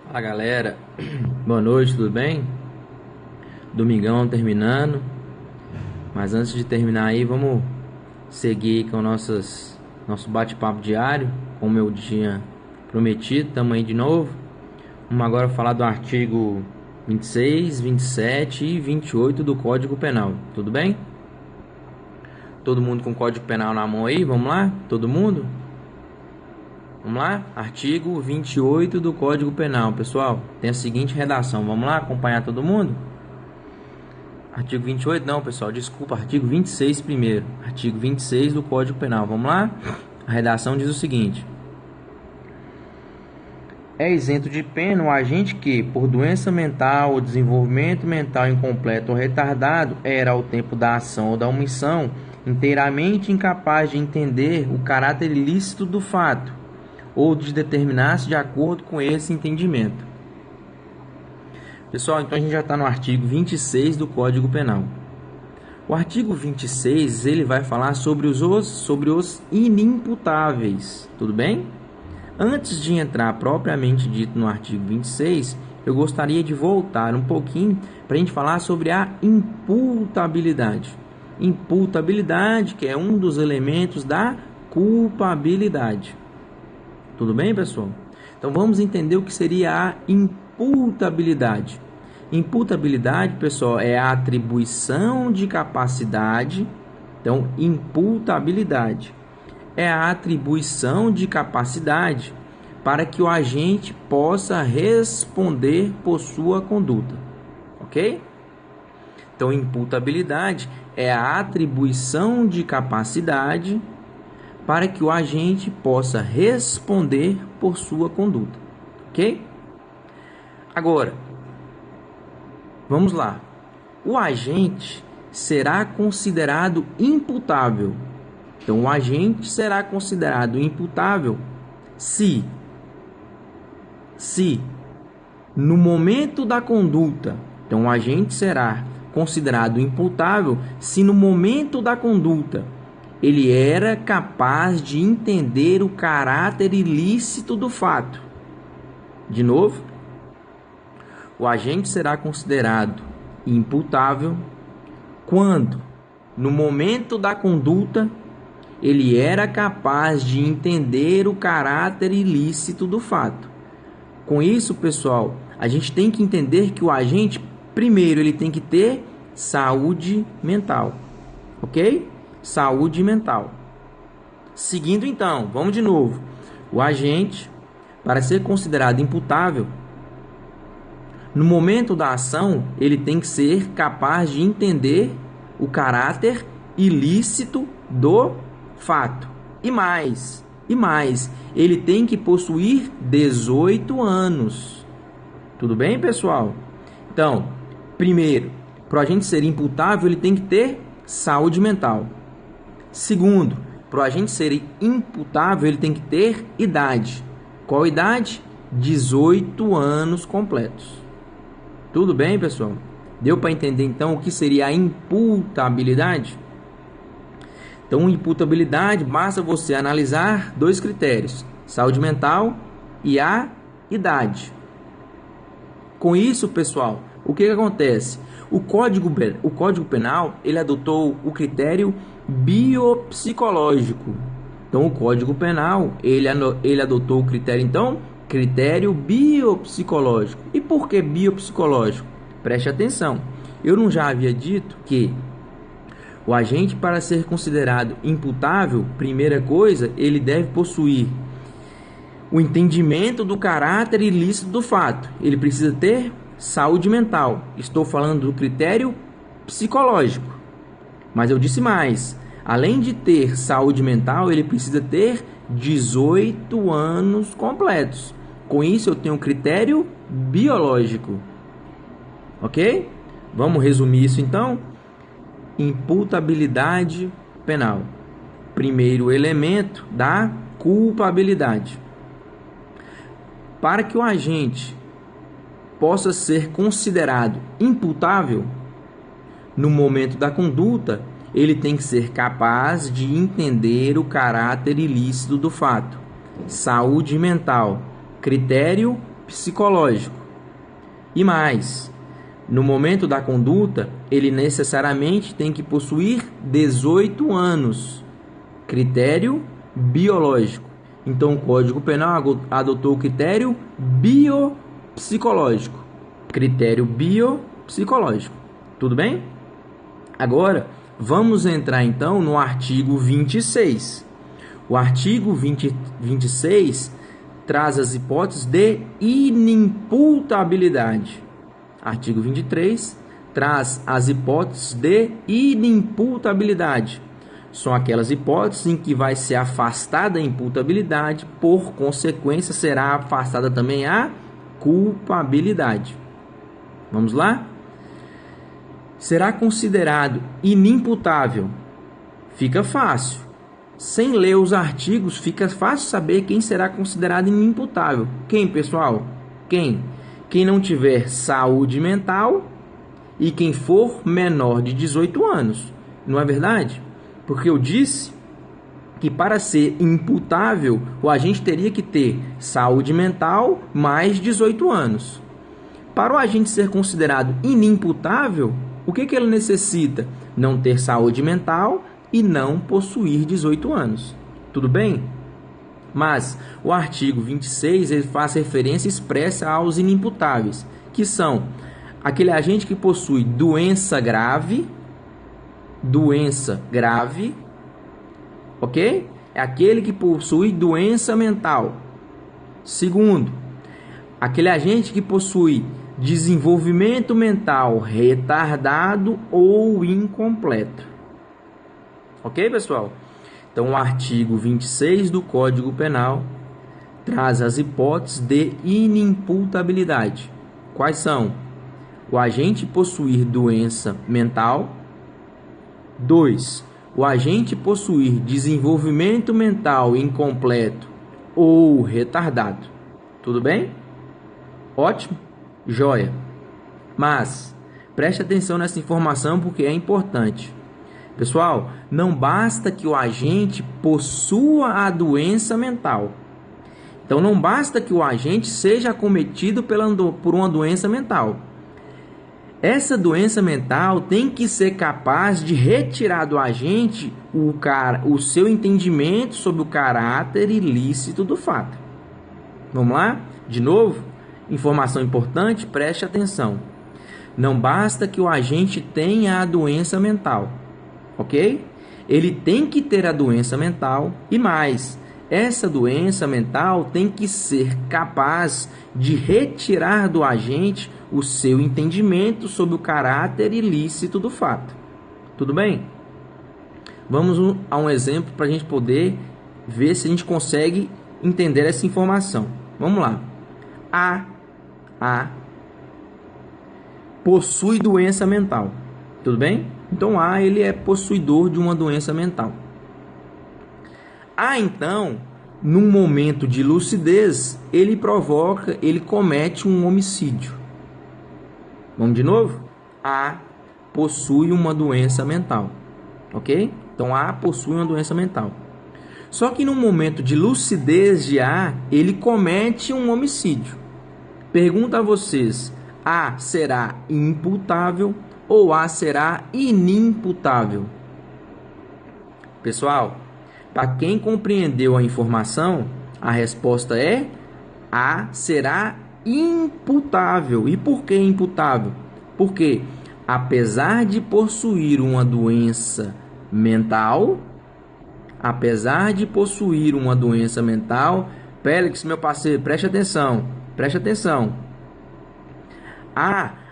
Fala galera, boa noite, tudo bem? Domingão terminando, mas antes de terminar aí, vamos seguir com nosso bate-papo diário, como eu tinha prometido. Estamos aí de novo. Vamos agora falar do artigo 26, 27 e 28 do Código Penal, tudo bem? Todo mundo com o Código Penal na mão aí, vamos lá? Todo mundo? Vamos lá? Artigo 28 do Código Penal, pessoal. Tem a seguinte redação. Vamos lá acompanhar todo mundo? Artigo 28, não, pessoal. Desculpa, artigo 26 primeiro. Artigo 26 do Código Penal. Vamos lá? A redação diz o seguinte: é isento de pena o agente que, por doença mental ou desenvolvimento mental incompleto ou retardado, era, ao tempo da ação ou da omissão, inteiramente incapaz de entender o caráter ilícito do fato, ou de determinar-se de acordo com esse entendimento. Pessoal, então a gente já está no artigo 26 do Código Penal. O artigo 26, ele vai falar sobre os inimputáveis, tudo bem? Antes de entrar propriamente dito no artigo 26, eu gostaria de voltar um pouquinho para a gente falar sobre a imputabilidade. Imputabilidade, que é um dos elementos da culpabilidade. Tudo bem, pessoal? Então vamos entender o que seria a imputabilidade. Imputabilidade, pessoal, é a atribuição de capacidade. Então, imputabilidade é a atribuição de capacidade para que o agente possa responder por sua conduta. Ok? Então, imputabilidade é a atribuição de capacidade para que o agente possa responder por sua conduta, ok? Agora, vamos lá. O agente será considerado imputável. Então, o agente será considerado imputável se no momento da conduta, então o agente será considerado imputável se no momento da conduta ele era capaz de entender o caráter ilícito do fato. De novo, o agente será considerado imputável quando, no momento da conduta, ele era capaz de entender o caráter ilícito do fato. Com isso, pessoal, a gente tem que entender que o agente, primeiro, ele tem que ter saúde mental, ok? Saúde mental. Seguindo então, vamos de novo. O agente, para ser considerado imputável, no momento da ação, ele tem que ser capaz de entender o caráter ilícito do fato. E mais, ele tem que possuir 18 anos. Tudo bem, pessoal? Então, primeiro, para o agente ser imputável, ele tem que ter saúde mental. Segundo, para o agente ser imputável, ele tem que ter idade. Qual idade? 18 anos completos. Tudo bem, pessoal? Deu para entender, então, o que seria a imputabilidade? Então, imputabilidade, basta você analisar dois critérios: saúde mental e a idade. Com isso, pessoal, o que acontece? O Código Penal, ele adotou o critério biopsicológico. Então, o Código Penal, ele adotou o critério biopsicológico. E por que biopsicológico? Preste atenção. Eu não já havia dito que o agente, para ser considerado imputável, primeira coisa, ele deve possuir o entendimento do caráter ilícito do fato. Ele precisa ter saúde mental. Estou falando do critério psicológico. Mas eu disse mais. Além de ter saúde mental, ele precisa ter 18 anos completos. Com isso, eu tenho um critério biológico. Ok? Vamos resumir isso então? Imputabilidade penal. Primeiro elemento da culpabilidade. Para que o agente possa ser considerado imputável, no momento da conduta, ele tem que ser capaz de entender o caráter ilícito do fato. Saúde mental, critério psicológico. E mais, no momento da conduta, ele necessariamente tem que possuir 18 anos. Critério biológico. Então, o Código Penal adotou o critério biopsicológico. Critério biopsicológico. Tudo bem? Agora, vamos entrar então no artigo 26. O artigo 26 traz as hipóteses de inimputabilidade. Artigo 23 traz as hipóteses de inimputabilidade. São aquelas hipóteses em que vai ser afastada a imputabilidade, por consequência será afastada também a culpabilidade. Vamos lá? Será considerado inimputável? Fica fácil. Sem ler os artigos, fica fácil saber quem será considerado inimputável. Quem, pessoal? Quem? Quem não tiver saúde mental e quem for menor de 18 anos. Não é verdade? Porque eu disse que para ser imputável, o agente teria que ter saúde mental mais 18 anos. Para o agente ser considerado inimputável, o que ele necessita? Não ter saúde mental e não possuir 18 anos. Tudo bem? Mas o artigo 26 ele faz referência expressa aos inimputáveis, que são aquele agente que possui doença grave, ok? É aquele que possui doença mental. Segundo, aquele agente que possui desenvolvimento mental retardado ou incompleto. Ok, pessoal? Então, o artigo 26 do Código Penal traz as hipóteses de inimputabilidade. Quais são? O agente possuir doença mental. 2. O agente possuir desenvolvimento mental incompleto ou retardado. Tudo bem? Ótimo? Joia. Mas, preste atenção nessa informação porque é importante. Pessoal, não basta que o agente possua a doença mental. Então, não basta que o agente seja acometido por uma doença mental. Essa doença mental tem que ser capaz de retirar do agente o seu entendimento sobre o caráter ilícito do fato. Vamos lá? De novo, informação importante, preste atenção. Não basta que o agente tenha a doença mental. Ok? Ele tem que ter a doença mental e mais, essa doença mental tem que ser capaz de retirar do agente o seu entendimento sobre o caráter ilícito do fato. Tudo bem? Vamos a um exemplo para a gente poder ver se a gente consegue entender essa informação. Vamos lá. A possui doença mental. Tudo bem? Então, A, ele é possuidor de uma doença mental. A, então, num momento de lucidez, ele comete um homicídio. Vamos de novo? A possui uma doença mental. Ok? Então, A possui uma doença mental. Só que no momento de lucidez de A, ele comete um homicídio. Pergunto a vocês, A será imputável ou A será inimputável? Pessoal, para quem compreendeu a informação, a resposta é A será imputável. E por que imputável? Porque, apesar de possuir uma doença mental, Pélix, meu parceiro, preste atenção.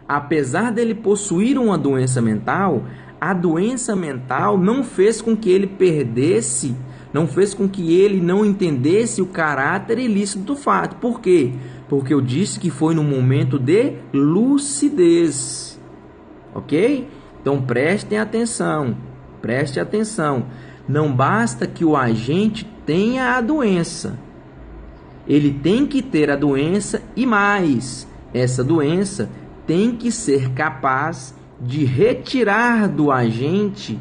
Apesar dele possuir uma doença mental, a doença mental não fez com que ele perdesse, não fez com que ele não entendesse o caráter ilícito do fato. Por quê? Porque eu disse que foi no momento de lucidez. Ok? Então prestem atenção. Não basta que o agente tenha a doença. Ele tem que ter a doença e mais, essa doença tem que ser capaz de retirar do agente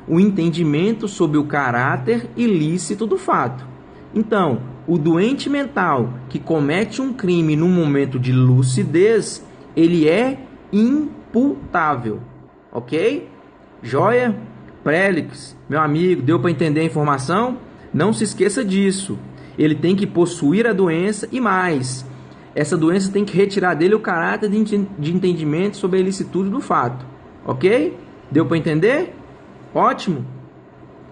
o entendimento sobre o caráter ilícito do fato. Então, o doente mental que comete um crime no momento de lucidez, ele é imputável. Ok? Joia? Prélix, meu amigo, deu para entender a informação? Não se esqueça disso. Ele tem que possuir a doença e mais. Essa doença tem que retirar dele o caráter de entendimento sobre a ilicitude do fato. Ok? Deu para entender? Ótimo!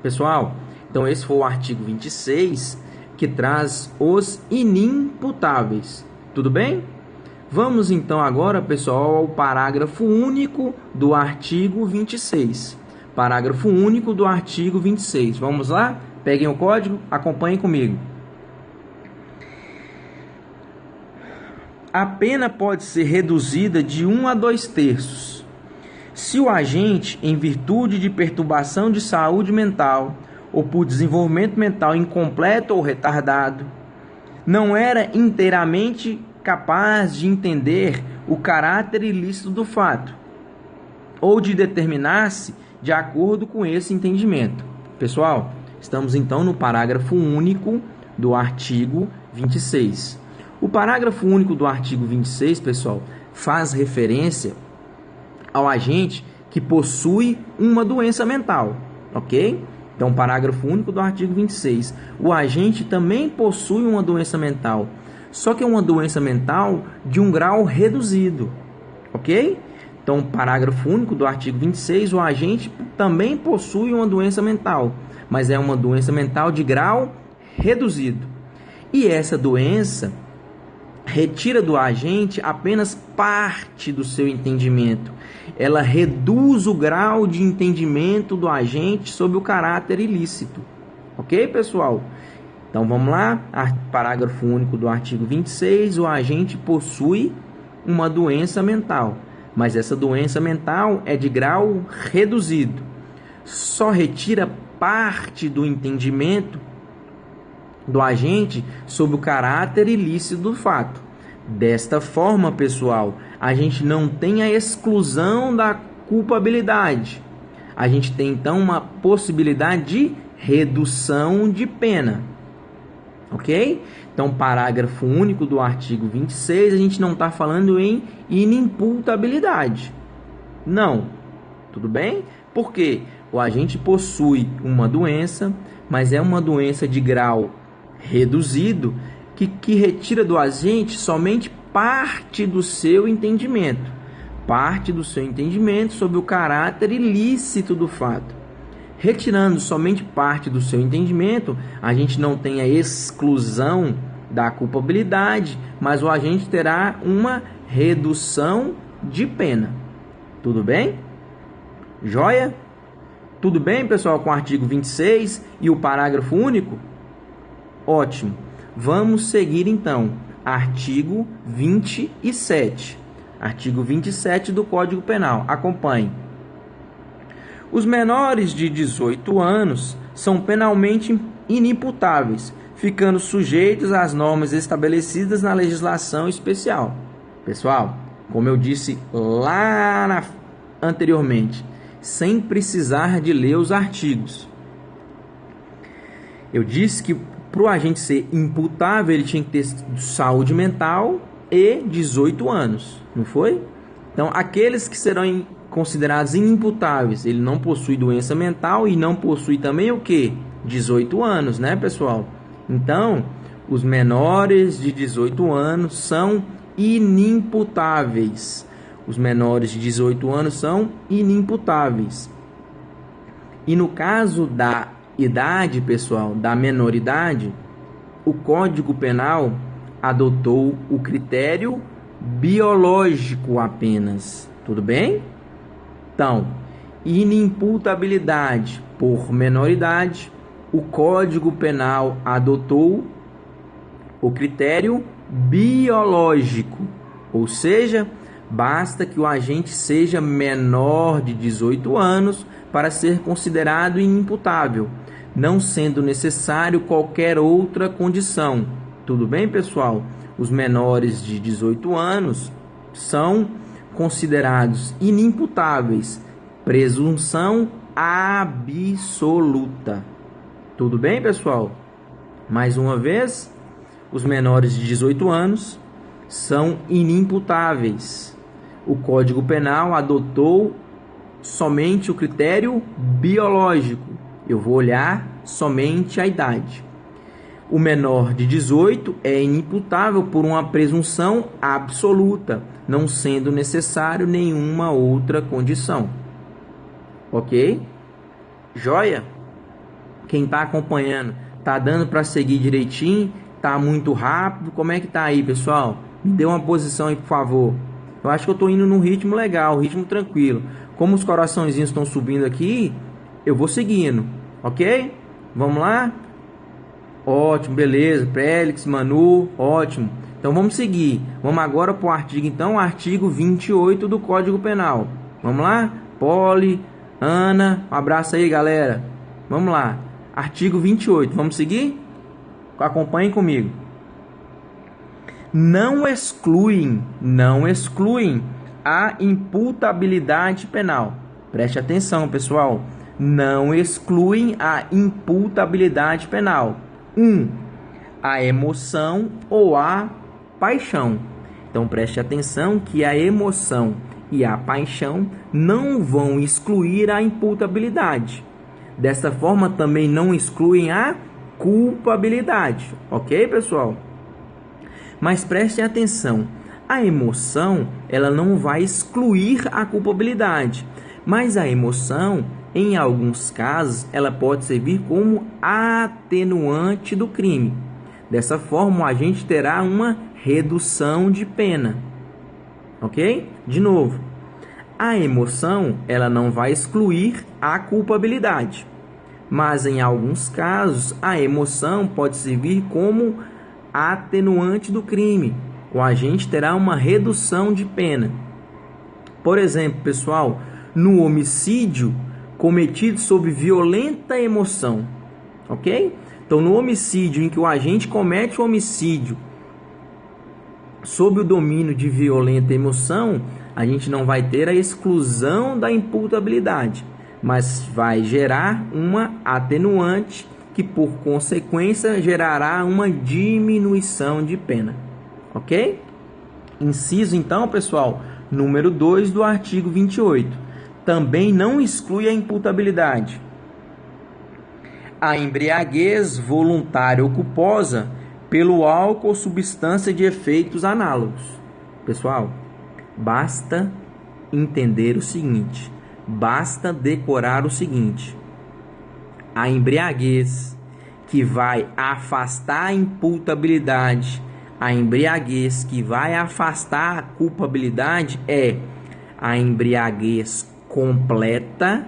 Pessoal, então esse foi o artigo 26, que traz os inimputáveis. Tudo bem? Vamos então agora, pessoal, ao parágrafo único do artigo 26. Parágrafo único do artigo 26. Vamos lá? Peguem o código, acompanhem comigo. A pena pode ser reduzida de 1 a 2/3. Se o agente, em virtude de perturbação de saúde mental ou por desenvolvimento mental incompleto ou retardado, não era inteiramente capaz de entender o caráter ilícito do fato, ou de determinar-se de acordo com esse entendimento. Pessoal, estamos então no parágrafo único do artigo 26. O parágrafo único do artigo 26, pessoal, faz referência ao agente que possui uma doença mental, ok? Então, parágrafo único do artigo 26. O agente também possui uma doença mental, só que é uma doença mental de um grau reduzido, ok? Então, parágrafo único do artigo 26, o agente também possui uma doença mental, mas é uma doença mental de grau reduzido. E essa doença retira do agente apenas parte do seu entendimento. Ela reduz o grau de entendimento do agente sobre o caráter ilícito. Ok, pessoal? Então, vamos lá. Parágrafo único do artigo 26. O agente possui uma doença mental, mas essa doença mental é de grau reduzido. Só retira parte do entendimento do agente sobre o caráter ilícito do fato. Desta forma, pessoal, a gente não tem a exclusão da culpabilidade. A gente tem, então, uma possibilidade de redução de pena. Ok? Então, parágrafo único do artigo 26, a gente não está falando em inimputabilidade. Não. Tudo bem? Por quê? O agente possui uma doença, mas é uma doença de grau reduzido que retira do agente somente parte do seu entendimento. Parte do seu entendimento sobre o caráter ilícito do fato. Retirando somente parte do seu entendimento, a gente não tem a exclusão da culpabilidade, mas o agente terá uma redução de pena. Tudo bem? Joia? Tudo bem, pessoal, com o artigo 26 e o parágrafo único? Ótimo. Vamos seguir, então. Artigo 27. Artigo 27 do Código Penal. Acompanhe. Os menores de 18 anos são penalmente inimputáveis, ficando sujeitos às normas estabelecidas na legislação especial. Pessoal, como eu disse lá anteriormente, sem precisar de ler os artigos, eu disse que para o agente ser imputável, ele tinha que ter saúde mental e 18 anos, não foi? Então, aqueles que serão considerados inimputáveis, ele não possui doença mental e não possui também o quê? 18 anos, né, pessoal? Então, os menores de 18 anos são inimputáveis. Os menores de 18 anos são inimputáveis. E no caso da idade, pessoal, da menoridade, o Código Penal adotou o critério biológico apenas. Tudo bem? Então, inimputabilidade por menoridade, o Código Penal adotou o critério biológico, ou seja, basta que o agente seja menor de 18 anos para ser considerado inimputável, não sendo necessário qualquer outra condição. Tudo bem, pessoal? Os menores de 18 anos são considerados inimputáveis, presunção absoluta. Tudo bem, pessoal? Mais uma vez, os menores de 18 anos são inimputáveis. O Código Penal adotou somente o critério biológico. Eu vou olhar somente a idade. O menor de 18 é inimputável por uma presunção absoluta, não sendo necessário nenhuma outra condição. Ok? Joia? Quem está acompanhando, tá dando para seguir direitinho? Tá muito rápido? Como é que tá aí, pessoal? Me dê uma posição aí, por favor. Eu acho que eu estou indo num ritmo legal, ritmo tranquilo. Como os coraçõezinhos estão subindo aqui, eu vou seguindo, ok? Vamos lá? Ótimo, beleza. Prélix, Manu, ótimo. Então vamos seguir. Vamos agora para o artigo, então, artigo 28 do Código Penal. Vamos lá? Poli, Ana, um abraço aí, galera. Vamos lá. Artigo 28, vamos seguir? Acompanhem comigo. Não excluem a imputabilidade penal. Preste atenção, pessoal. Não excluem a imputabilidade penal. 1. A emoção ou a paixão. Então preste atenção que a emoção e a paixão não vão excluir a imputabilidade. Dessa forma também não excluem a culpabilidade. Ok, pessoal? Mas prestem atenção. A emoção, ela não vai excluir a culpabilidade. Mas a emoção, em alguns casos, ela pode servir como atenuante do crime. Dessa forma, o agente terá uma redução de pena. Ok? De novo, a emoção, ela não vai excluir a culpabilidade. Mas, em alguns casos, a emoção pode servir como atenuante do crime. O agente terá uma redução de pena. Por exemplo, pessoal, no homicídio cometido sob violenta emoção, ok? Então, no homicídio em que o agente comete o homicídio sob o domínio de violenta emoção, a gente não vai ter a exclusão da imputabilidade, mas vai gerar uma atenuante que, por consequência, gerará uma diminuição de pena, ok? Inciso, então, pessoal, número 2 do artigo 28. Também não exclui a imputabilidade a embriaguez voluntária ou culposa pelo álcool ou substância de efeitos análogos. Pessoal, basta entender o seguinte, basta decorar o seguinte: a embriaguez que vai afastar a imputabilidade, a embriaguez que vai afastar a culpabilidade é a embriaguez completa,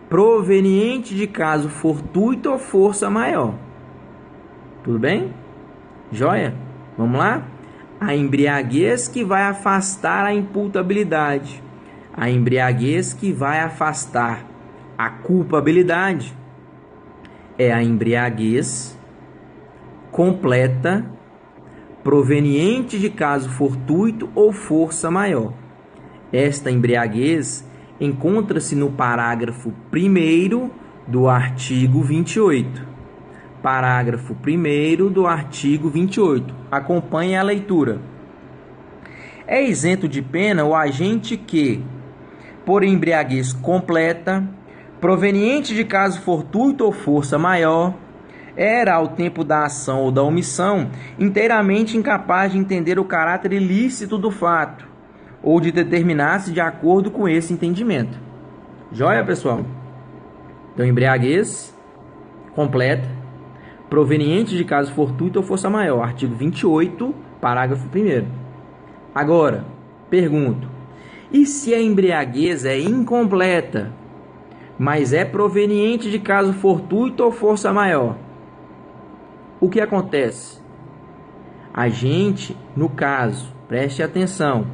proveniente de caso fortuito ou força maior. Tudo bem? Joia? Vamos lá? A embriaguez que vai afastar a imputabilidade, a embriaguez que vai afastar a culpabilidade é a embriaguez completa, proveniente de caso fortuito ou força maior. Esta embriaguez encontra-se no parágrafo 1º do artigo 28. Parágrafo 1º do artigo 28. Acompanhe a leitura. É isento de pena o agente que, por embriaguez completa, proveniente de caso fortuito ou força maior, era, ao tempo da ação ou da omissão, inteiramente incapaz de entender o caráter ilícito do fato, ou de determinar-se de acordo com esse entendimento. Joia, pessoal? Então, embriaguez completa, proveniente de caso fortuito ou força maior. Artigo 28, parágrafo 1º. Agora, pergunto: e se a embriaguez é incompleta, mas é proveniente de caso fortuito ou força maior? O que acontece? A gente, no caso, preste atenção,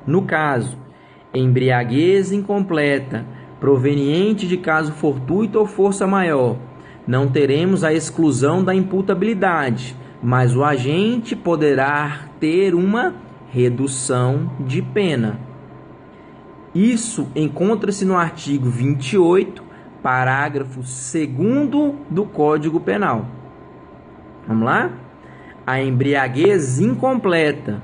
no caso, embriaguez incompleta, proveniente de caso fortuito ou força maior, não teremos a exclusão da imputabilidade, mas o agente poderá ter uma redução de pena. Isso encontra-se no artigo 28, parágrafo 2º do Código Penal. Vamos lá? a embriaguez incompleta,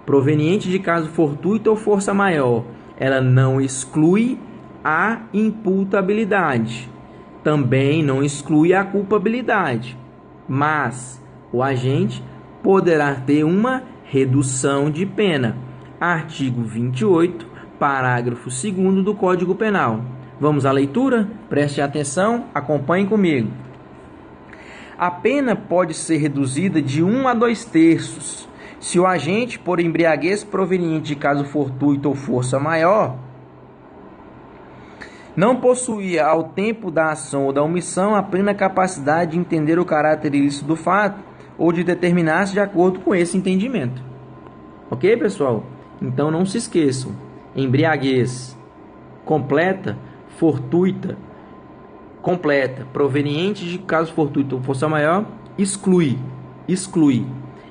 proveniente de caso fortuito ou força maior, ela não exclui a imputabilidade, também não exclui a culpabilidade, mas o agente poderá ter uma redução de pena. Artigo 28, parágrafo 2º do Código Penal. Vamos à leitura? Preste atenção, acompanhe comigo. A pena pode ser reduzida de 1 a 2/3 se o agente, por embriaguez proveniente de caso fortuito ou força maior, não possuía ao tempo da ação ou da omissão a plena capacidade de entender o caráter ilícito do fato ou de determinar-se de acordo com esse entendimento. Ok, pessoal? Então não se esqueçam, embriaguez completa, fortuita, completa, proveniente de caso fortuito ou força maior, exclui.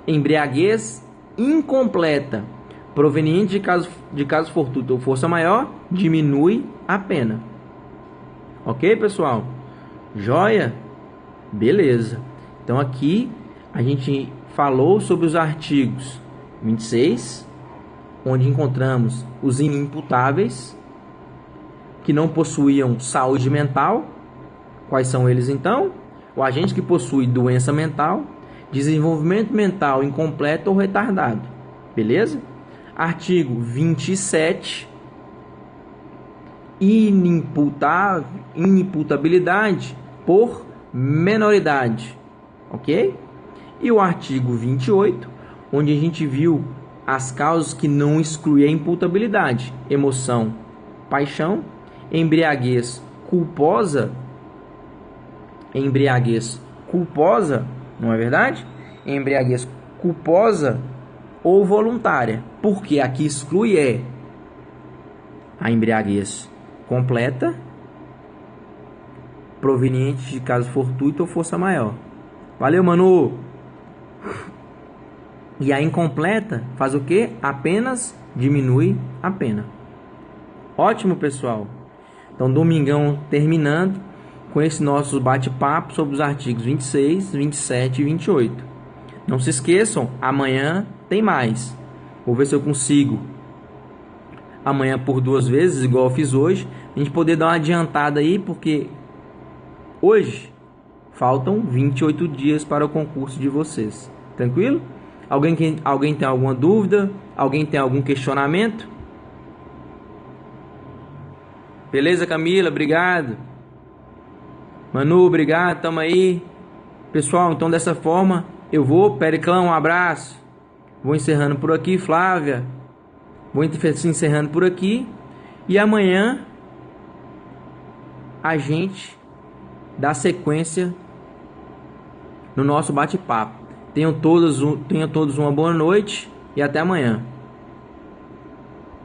Embriaguez incompleta, proveniente de caso fortuito ou força maior, diminui a pena. Ok, pessoal? Joia? Beleza. Então aqui a gente falou sobre os artigos 26, onde encontramos os inimputáveis, que não possuíam saúde mental. Quais são eles então? O agente que possui doença mental, desenvolvimento mental incompleto ou retardado. Beleza? Artigo 27, inimputabilidade por menoridade. Ok? E o artigo 28, onde a gente viu as causas que não excluem a imputabilidade: emoção, paixão, embriaguez culposa, não é verdade? Embriaguez culposa ou voluntária, porque aqui exclui a embriaguez completa, proveniente de caso fortuito ou força maior. Valeu, Manu! E a incompleta faz o quê? Apenas diminui a pena. Ótimo, pessoal! Então, domingão terminando com esse nosso bate-papo sobre os artigos 26, 27 e 28. Não se esqueçam, amanhã tem mais. Vou ver se eu consigo amanhã por 2 vezes, igual eu fiz hoje, a gente poder dar uma adiantada aí, porque hoje faltam 28 dias para o concurso de vocês. Tranquilo? Alguém tem alguma dúvida? Alguém tem algum questionamento? Beleza, Camila? Obrigado. Manu, obrigado. Tamo aí. Pessoal, então dessa forma eu vou. Periclão, um abraço. Vou encerrando por aqui. Flávia, vou encerrando por aqui. E amanhã a gente dá sequência no nosso bate-papo. Tenham todos uma boa noite e até amanhã.